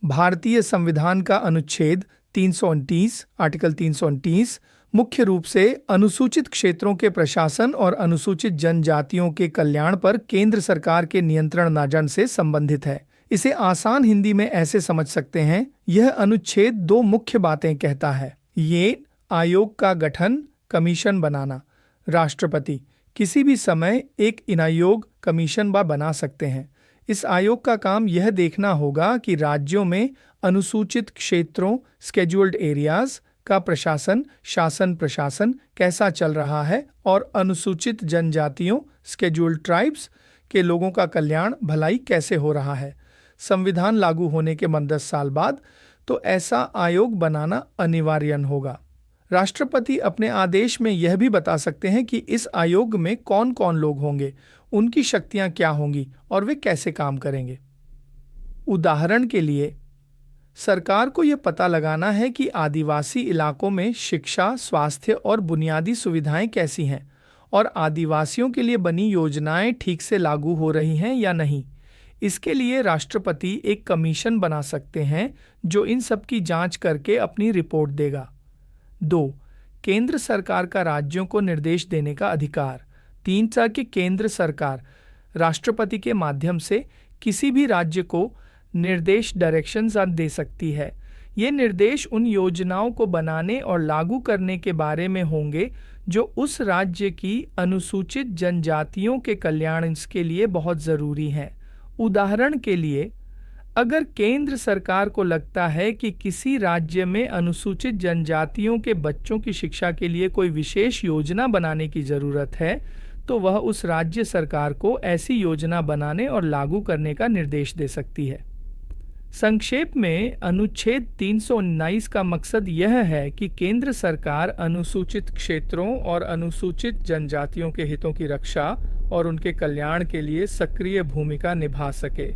भारतीय संविधान का अनुच्छेद 329 आर्टिकल 329 मुख्य रूप से अनुसूचित क्षेत्रों के प्रशासन और अनुसूचित जनजातियों के कल्याण पर केंद्र सरकार के नियंत्रण नाजन से संबंधित है। इसे आसान हिंदी में ऐसे समझ सकते हैं, यह अनुच्छेद दो मुख्य बातें कहता है। ये आयोग का गठन, कमीशन बनाना। राष्ट्रपति किसी भी समय एक आयोग कमीशन बना सकते हैं। इस आयोग का काम यह देखना होगा कि राज्यों में अनुसूचित क्षेत्रों स्केड्यूल्ड एरियाज का शासन प्रशासन कैसा चल रहा है और अनुसूचित जनजातियों स्केड्यूल्ड ट्राइब्स के लोगों का कल्याण भलाई कैसे हो रहा है। संविधान लागू होने के 10 साल बाद तो ऐसा आयोग बनाना अनिवार्य होगा। राष्ट्रपति अपने आदेश में यह भी बता सकते हैं कि इस आयोग में कौन कौन लोग होंगे, उनकी शक्तियां क्या होंगी और वे कैसे काम करेंगे। उदाहरण के लिए सरकार को यह पता लगाना है कि आदिवासी इलाकों में शिक्षा, स्वास्थ्य और बुनियादी सुविधाएं कैसी हैं और आदिवासियों के लिए बनी योजनाएं ठीक से लागू हो रही हैं या नहीं। इसके लिए राष्ट्रपति एक कमीशन बना सकते हैं जो इन सब की जांच करके अपनी रिपोर्ट देगा। 2. केंद्र सरकार का राज्यों को निर्देश देने का अधिकार। 3 कि केंद्र सरकार राष्ट्रपति के माध्यम से किसी भी राज्य को निर्देश डायरेक्शंस दे सकती है। ये निर्देश उन योजनाओं को बनाने और लागू करने के बारे में होंगे जो उस राज्य की अनुसूचित जनजातियों के कल्याण के लिए बहुत ज़रूरी हैं। उदाहरण के लिए, अगर केंद्र सरकार को लगता है कि किसी राज्य में अनुसूचित जनजातियों के बच्चों की शिक्षा के लिए कोई विशेष योजना बनाने की ज़रूरत है, तो वह उस राज्य सरकार को ऐसी योजना बनाने और लागू करने का निर्देश दे सकती है। संक्षेप में, अनुच्छेद 319 का मकसद यह है कि केंद्र सरकार अनुसूचित क्षेत्रों और अनुसूचित जनजातियों के हितों की रक्षा और उनके कल्याण के लिए सक्रिय भूमिका निभा सके।